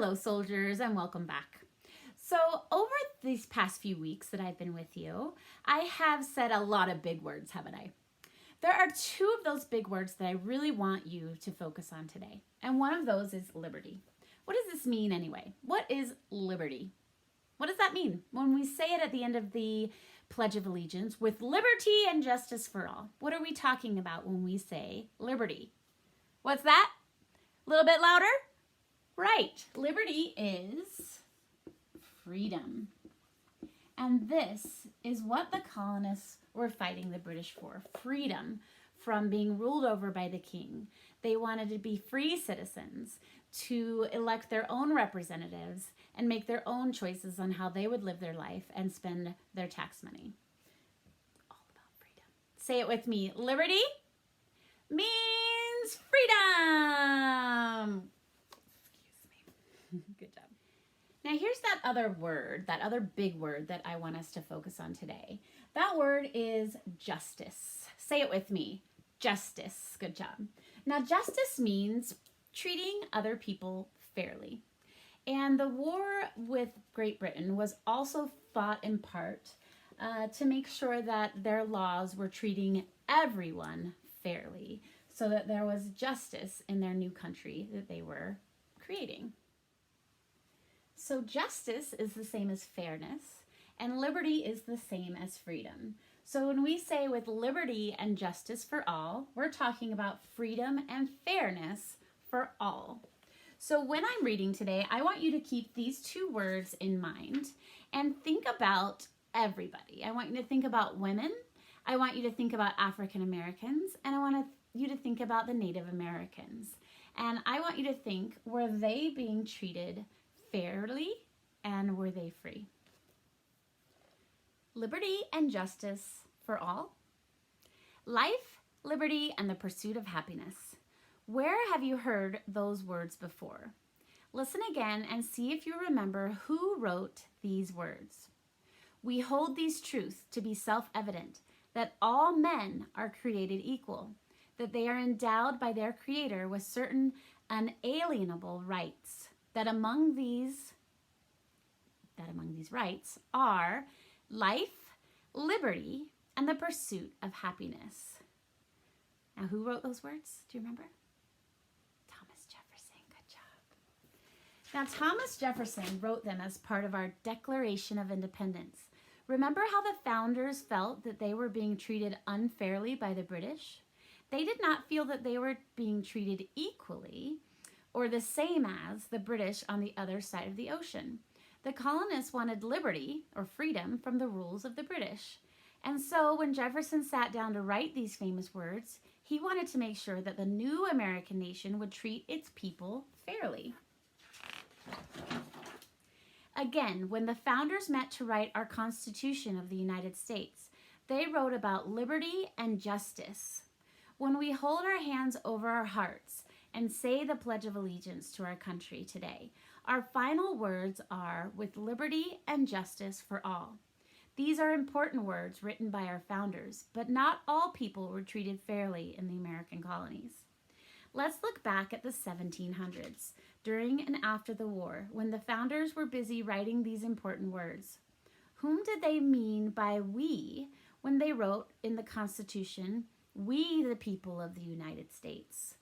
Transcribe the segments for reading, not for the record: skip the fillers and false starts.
Hello, soldiers, and welcome back. So, over these past few weeks that I've been with you, I have said a lot of big words, haven't I? There are two of those big words that I really want you to focus on today, and one of those is liberty. What does this mean anyway? What is liberty? What does that mean? When we say it at the end of the Pledge of Allegiance, with liberty and justice for all, what are we talking about when we say liberty? What's that? A little bit louder? Right. Liberty is freedom. And this is what the colonists were fighting the British for. Freedom from being ruled over by the king. They wanted to be free citizens, to elect their own representatives and make their own choices on how they would live their life and spend their tax money. All about freedom. Say it with me. Liberty means freedom. Good job. Now here's that other word, that other big word that I want us to focus on today. That word is justice. Say it with me. Justice. Good job. Now justice means treating other people fairly. And the war with Great Britain was also fought in part to make sure that their laws were treating everyone fairly so that there was justice in their new country that they were creating. So justice is the same as fairness, and liberty is the same as freedom. So when we say with liberty and justice for all, we're talking about freedom and fairness for all. So when I'm reading today, I want you to keep these two words in mind and think about everybody. I want you to think about women. I want you to think about African Americans, and I want you to think about the Native Americans. And I want you to think, were they being treated fairly, and were they free? Liberty and justice for all. Life, liberty, and the pursuit of happiness. Where have you heard those words before? Listen again and see if you remember who wrote these words. We hold these truths to be self-evident, that all men are created equal, that they are endowed by their Creator with certain unalienable rights, that among these rights are life, liberty, and the pursuit of happiness. Now, who wrote those words? Do you remember? Thomas Jefferson. Good job. Now, Thomas Jefferson wrote them as part of our Declaration of Independence. Remember how the founders felt that they were being treated unfairly by the British? They did not feel that they were being treated equally or the same as the British on the other side of the ocean. The colonists wanted liberty or freedom from the rules of the British. And so when Jefferson sat down to write these famous words, he wanted to make sure that the new American nation would treat its people fairly. Again, when the founders met to write our Constitution of the United States, they wrote about liberty and justice. When we hold our hands over our hearts and say the Pledge of Allegiance to our country today, our final words are with liberty and justice for all. These are important words written by our founders, but not all people were treated fairly in the American colonies. Let's look back at the 1700s, during and after the war, when the founders were busy writing these important words. Whom did they mean by we when they wrote in the Constitution, "We the people of the United States"?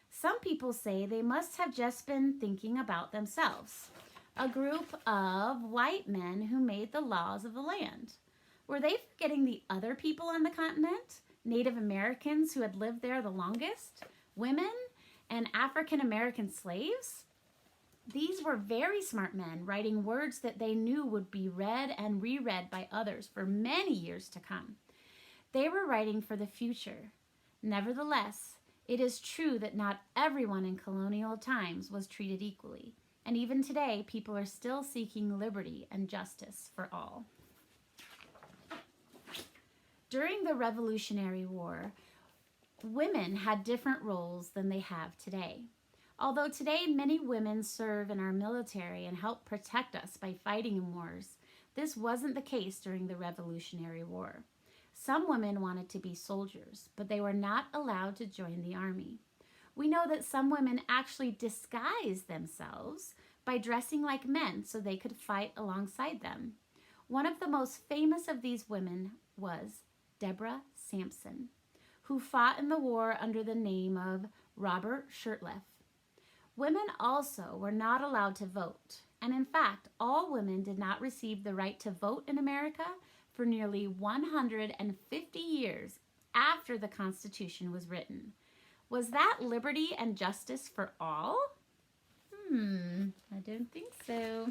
Some people say they must have just been thinking about themselves, a group of white men who made the laws of the land. Were they forgetting the other people on the continent, Native Americans who had lived there the longest, women, and African American slaves? These were very smart men writing words that they knew would be read and reread by others for many years to come. They were writing for the future. Nevertheless, it is true that not everyone in colonial times was treated equally, and even today, people are still seeking liberty and justice for all. During the Revolutionary War, women had different roles than they have today. Although today many women serve in our military and help protect us by fighting in wars, this wasn't the case during the Revolutionary War. Some women wanted to be soldiers, but they were not allowed to join the army. We know that some women actually disguised themselves by dressing like men so they could fight alongside them. One of the most famous of these women was Deborah Sampson, who fought in the war under the name of Robert Shirtliff. Women also were not allowed to vote, and in fact, all women did not receive the right to vote in America for nearly 150 years after the Constitution was written. Was that liberty and justice for all? I don't think so.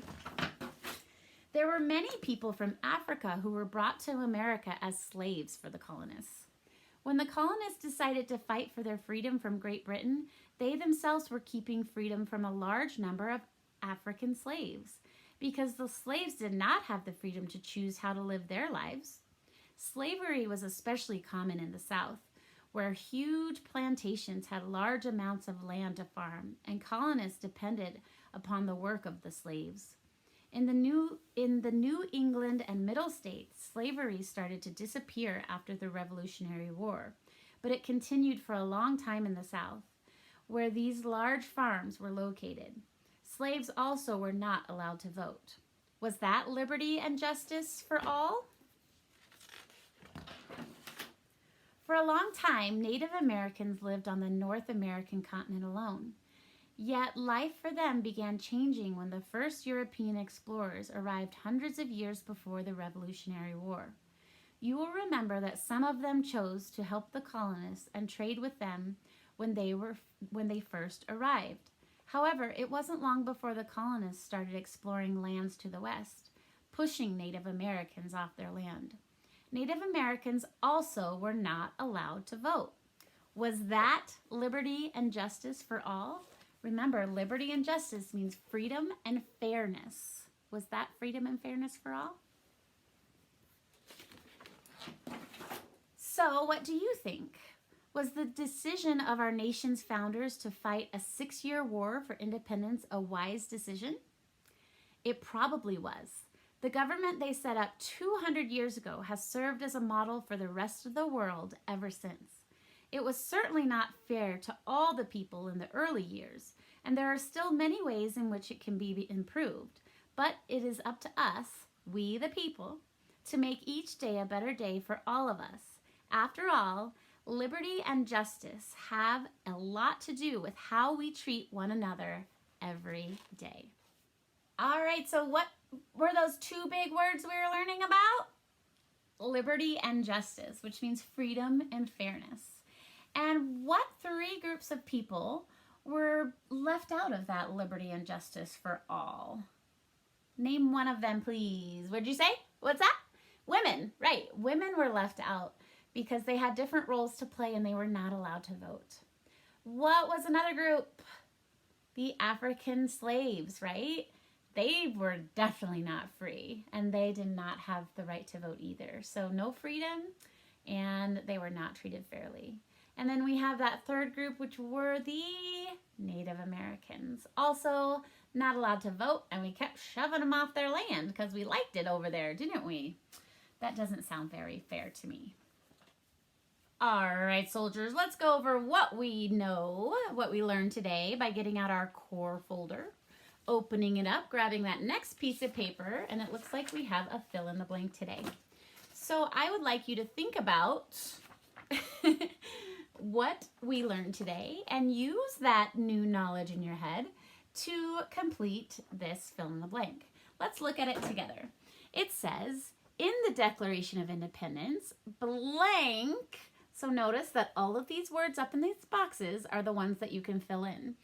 There were many people from Africa who were brought to America as slaves for the colonists. When the colonists decided to fight for their freedom from Great Britain, they themselves were keeping freedom from a large number of African slaves because the slaves did not have the freedom to choose how to live their lives. Slavery was especially common in the South, where huge plantations had large amounts of land to farm, and colonists depended upon the work of the slaves. In the New England and Middle States, slavery started to disappear after the Revolutionary War, but it continued for a long time in the South, where these large farms were located. Slaves also were not allowed to vote. Was that liberty and justice for all? For a long time, Native Americans lived on the North American continent alone. Yet life for them began changing when the first European explorers arrived hundreds of years before the Revolutionary War. You will remember that some of them chose to help the colonists and trade with them when they first arrived. However, it wasn't long before the colonists started exploring lands to the west, pushing Native Americans off their land. Native Americans also were not allowed to vote. Was that liberty and justice for all? Remember, liberty and justice means freedom and fairness. Was that freedom and fairness for all? So, what do you think? Was the decision of our nation's founders to fight a 6-year war for independence a wise decision? It probably was. The government they set up 200 years ago has served as a model for the rest of the world ever since. It was certainly not fair to all the people in the early years, and there are still many ways in which it can be improved. But it is up to us, we the people, to make each day a better day for all of us. After all, liberty and justice have a lot to do with how we treat one another every day. All right, so what were those two big words we were learning about? Liberty and justice, which means freedom and fairness. And what 3 groups of people were left out of that liberty and justice for all? Name one of them, please. What'd you say? What's that? Women, right. Women were left out because they had different roles to play and they were not allowed to vote. What was another group? The African slaves, right? They were definitely not free, and they did not have the right to vote either. So no freedom, and they were not treated fairly. And then we have that third group, which were the Native Americans. Also not allowed to vote, and we kept shoving them off their land because we liked it over there, didn't we? That doesn't sound very fair to me. All right, soldiers, let's go over what we know, what we learned today by getting out our core folder, opening it up, grabbing that next piece of paper, and it looks like we have a fill in the blank today. So I would like you to think about what we learned today and use that new knowledge in your head to complete this fill in the blank. Let's look at it together. It says, in the Declaration of Independence, blank. So notice that all of these words up in these boxes are the ones that you can fill in.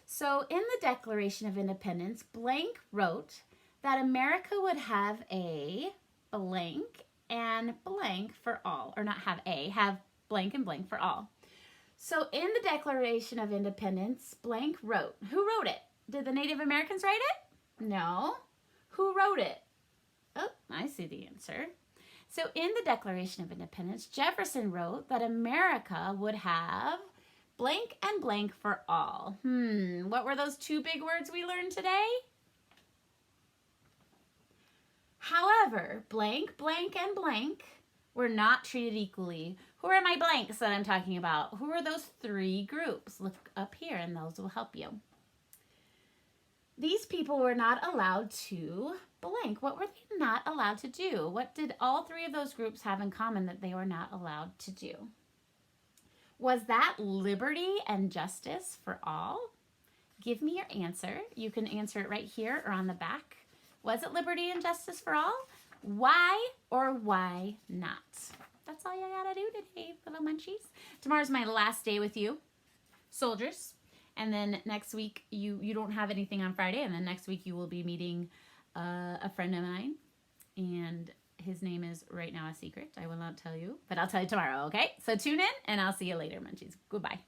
So in the Declaration of Independence, blank wrote that America would have a blank and blank for all, or not have a, have blank and blank for all. So in the Declaration of Independence, blank wrote. Who wrote it? Did the Native Americans write it? No. Who wrote it? Oh, I see the answer. So in the Declaration of Independence, Jefferson wrote that America would have blank and blank for all. What were those 2 big words we learned today? However, blank, blank, and blank were not treated equally. Who Who are my blanks that I'm talking about? Who are those 3 groups? Look up here and those will help you. These people were not allowed to blank. What were they not allowed to do? What did all 3 of those groups have in common that they were not allowed to do? Was that liberty and justice for all? Give me your answer. You can answer it right here or on the back. Was it liberty and justice for all? Why or why not? That's all you gotta do today, little munchies. Tomorrow's my last day with you, soldiers. And then next week, you don't have anything on Friday. And then next week, you will be meeting a friend of mine. And his name is right now a secret. I will not tell you, but I'll tell you tomorrow, okay? So tune in, and I'll see you later, munchies. Goodbye.